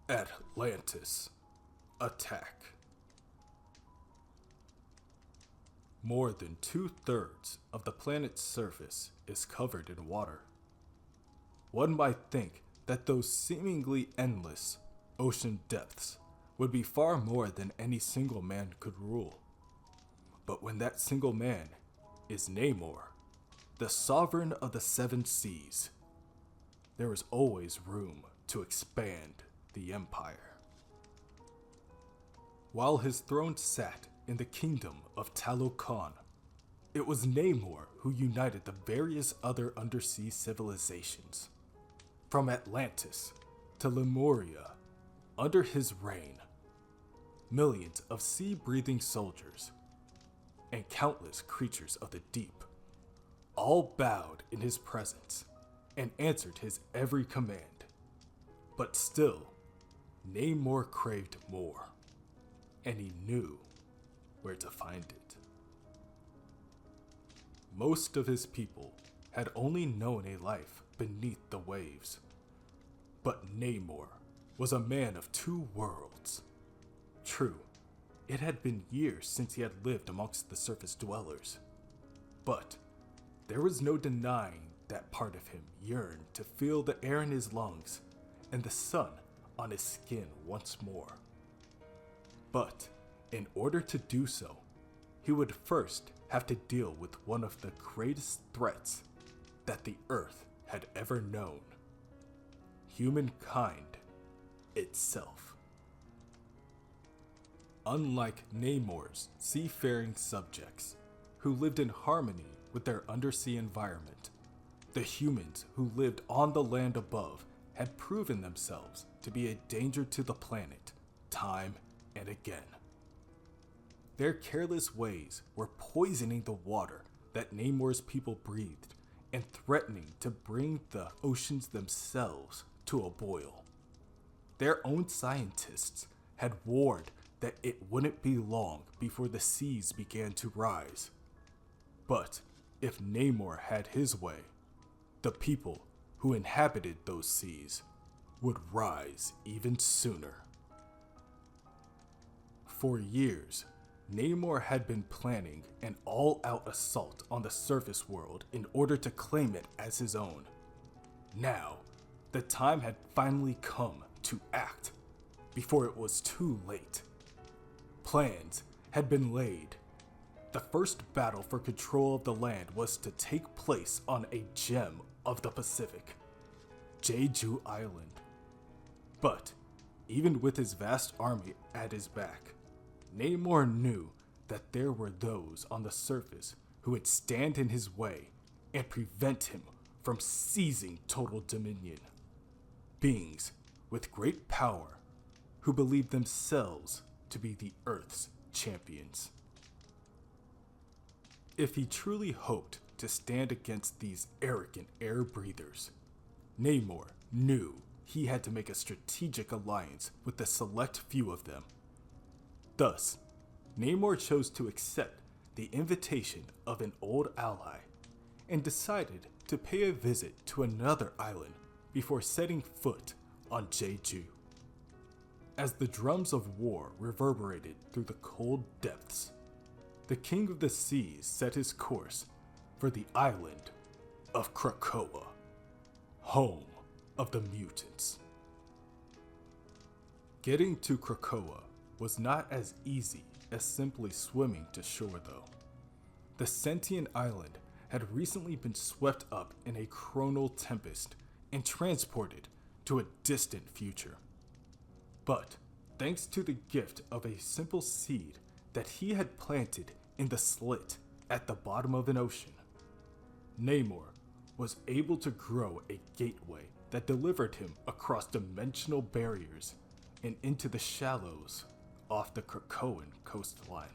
Atlantis. Attack. More than 2/3 of the planet's surface is covered in water. One might think that those seemingly endless ocean depths would be far more than any single man could rule. But when that single man is Namor, the sovereign of the seven seas, there is always room to expand the empire. While his throne sat in the kingdom of Talokan, it was Namor who united the various other undersea civilizations. From Atlantis to Lemuria, under his reign, millions of sea-breathing soldiers and countless creatures of the deep all bowed in his presence and answered his every command. But still, Namor craved more, and he knew where to find it. Most of his people had only known a life beneath the waves, but Namor was a man of two worlds. True, it had been years since he had lived amongst the surface dwellers, but there was no denying that part of him yearned to feel the air in his lungs and the sun on his skin once more. But in order to do so, he would first have to deal with one of the greatest threats that the Earth had ever known: humankind itself. Unlike Namor's seafaring subjects, who lived in harmony with their undersea environment, the humans who lived on the land above had proven themselves to be a danger to the planet time and again. Their careless ways were poisoning the water that Namor's people breathed and threatening to bring the oceans themselves to a boil. Their own scientists had warned that it wouldn't be long before the seas began to rise. But if Namor had his way, the people who inhabited those seas would rise even sooner. For years, Namor had been planning an all-out assault on the surface world in order to claim it as his own. Now, the time had finally come to act before it was too late. Plans had been laid. The first battle for control of the land was to take place on a gem of the Pacific, Jeju Island. But even with his vast army at his back, Namor knew that there were those on the surface who would stand in his way and prevent him from seizing total dominion. Beings with great power who believed themselves to be the Earth's champions. If he truly hoped to stand against these arrogant air breathers, Namor knew he had to make a strategic alliance with a select few of them. Thus, Namor chose to accept the invitation of an old ally and decided to pay a visit to another island before setting foot on Jeju. As the drums of war reverberated through the cold depths, the King of the Seas set his course for the island of Krakoa, home of the mutants. Getting to Krakoa was not as easy as simply swimming to shore, though. The sentient island had recently been swept up in a chronal tempest and transported to a distant future. But thanks to the gift of a simple seed that he had planted in the slit at the bottom of an ocean, Namor was able to grow a gateway that delivered him across dimensional barriers and into the shallows off the Krakoan coastline.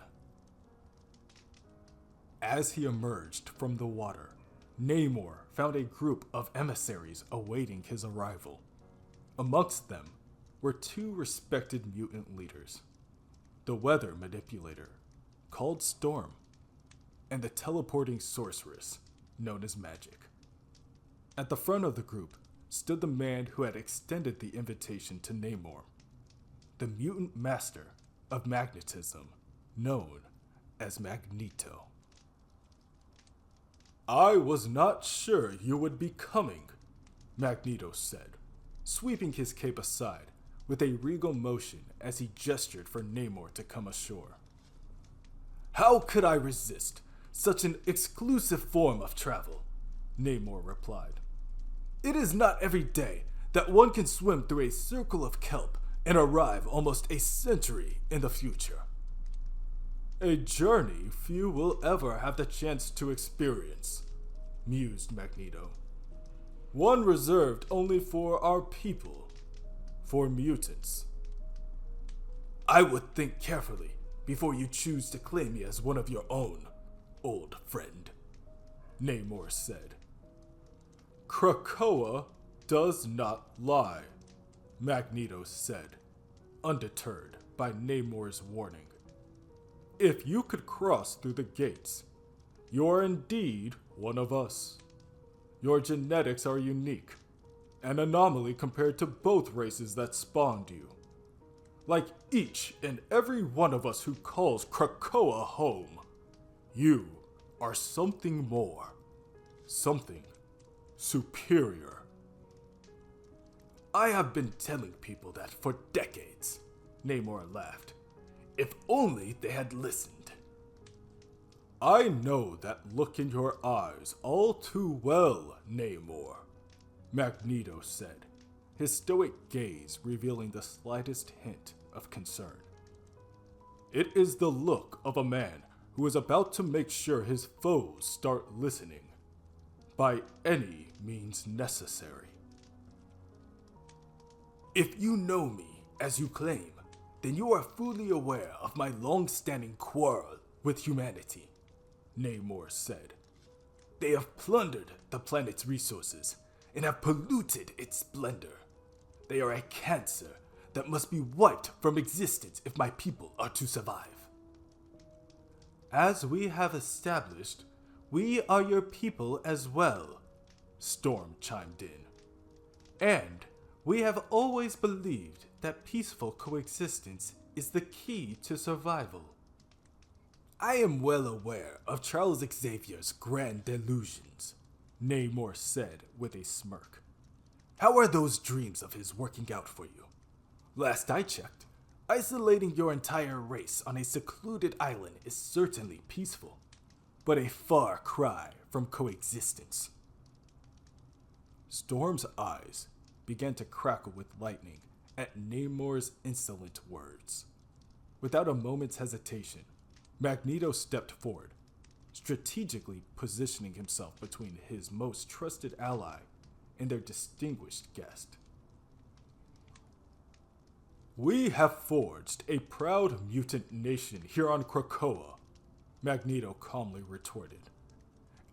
As he emerged from the water, Namor found a group of emissaries awaiting his arrival. Amongst them were two respected mutant leaders: the weather manipulator, called Storm, and the teleporting sorceress, known as Magic. At the front of the group stood the man who had extended the invitation to Namor, the mutant master of magnetism, known as Magneto. "I was not sure you would be coming," Magneto said, sweeping his cape aside with a regal motion as he gestured for Namor to come ashore. "How could I resist such an exclusive form of travel?" Namor replied. "It is not every day that one can swim through a circle of kelp and arrive almost a century in the future. A journey few will ever have the chance to experience," mused Magneto. "One reserved only for our people, for mutants. I would think carefully before you choose to claim me as one of your own, old friend," Namor said. "Krakoa does not lie," Magneto said, undeterred by Namor's warning. "If you could cross through the gates, you are indeed one of us. Your genetics are unique, an anomaly compared to both races that spawned you. Like each and every one of us who calls Krakoa home, you are something more, something superior. I have been telling people that for decades," Namor laughed. "If only they had listened." "I know that look in your eyes all too well, Namor," Magneto said, his stoic gaze revealing the slightest hint of concern. "It is the look of a man who is about to make sure his foes start listening, by any means necessary. If you know me as you claim, then you are fully aware of my long-standing quarrel with humanity," Namor said. "They have plundered the planet's resources and have polluted its splendor. They are a cancer that must be wiped from existence if my people are to survive." "As we have established, we are your people as well," Storm chimed in. "And we have always believed that peaceful coexistence is the key to survival." "I am well aware of Charles Xavier's grand delusions," Namor said with a smirk. "How are those dreams of his working out for you? Last I checked, isolating your entire race on a secluded island is certainly peaceful, but a far cry from coexistence." Storm's eyes began to crackle with lightning at Namor's insolent words. Without a moment's hesitation, Magneto stepped forward, strategically positioning himself between his most trusted ally and their distinguished guest. "We have forged a proud mutant nation here on Krakoa," Magneto calmly retorted.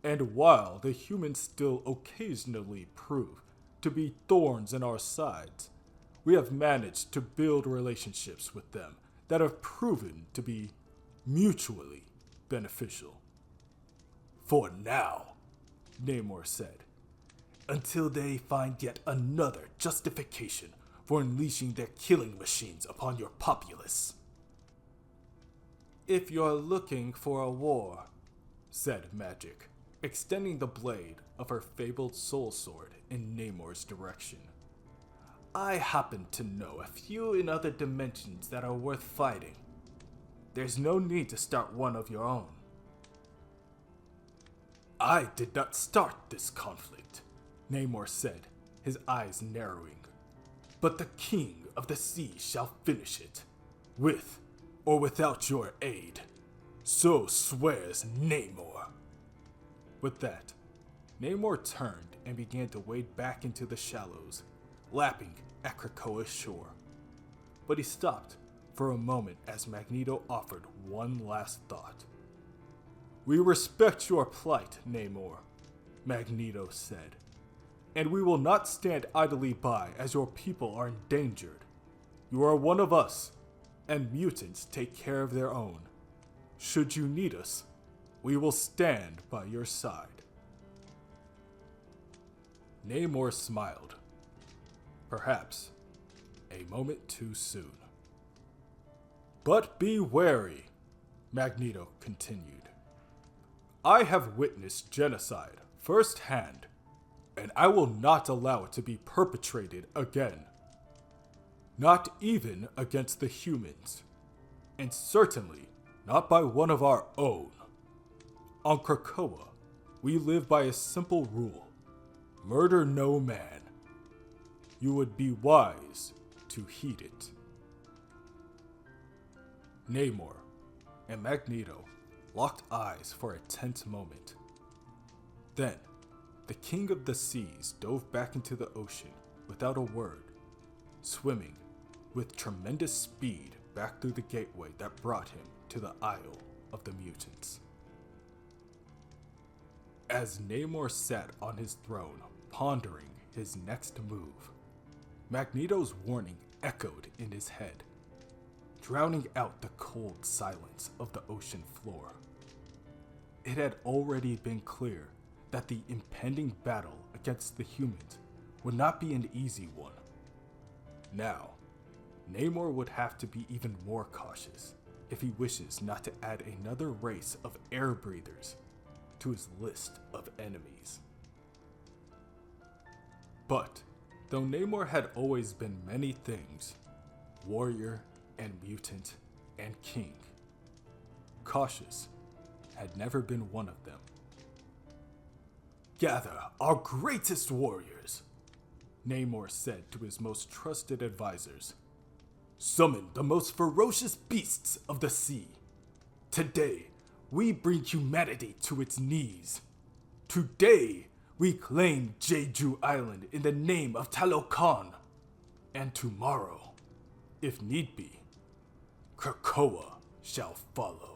"And while the humans still occasionally prove to be thorns in our sides, we have managed to build relationships with them that have proven to be mutually beneficial. For now," Namor said, "until they find yet another justification for unleashing their killing machines upon your populace." "If you're looking for a war," said Magic, extending the blade of her fabled soul sword in Namor's direction, "I happen to know a few in other dimensions that are worth fighting. There's no need to start one of your own." "I did not start this conflict," Namor said, his eyes narrowing. "But the King of the Sea shall finish it, with or without your aid. So swears Namor." With that, Namor turned and began to wade back into the shallows, lapping at Krakoa's shore. But he stopped for a moment as Magneto offered one last thought. "We respect your plight, Namor," Magneto said, "and we will not stand idly by as your people are endangered. You are one of us, and mutants take care of their own. Should you need us, we will stand by your side." Namor smiled. Perhaps a moment too soon. But be wary, Magneto continued. I have witnessed genocide firsthand, and I will not allow it to be perpetrated again. Not even against the humans, and certainly not by one of our own. On Krakoa, we live by a simple rule: murder no man. You would be wise to heed it. Namor and Magneto locked eyes for a tense moment. Then, the King of the Seas dove back into the ocean without a word, swimming with tremendous speed back through the gateway that brought him to the Isle of the Mutants. As Namor sat on his throne, pondering his next move, Magneto's warning echoed in his head, drowning out the cold silence of the ocean floor. It had already been clear that the impending battle against the humans would not be an easy one. Now, Namor would have to be even more cautious if he wishes not to add another race of air breathers to his list of enemies. But, though Namor had always been many things, warrior and mutant and king, cautious had never been one of them. Gather our greatest warriors, Namor said to his most trusted advisors. Summon the most ferocious beasts of the sea. Today, we bring humanity to its knees. Today, we claim Jeju Island in the name of Talokan. And tomorrow, if need be, Krakoa shall follow.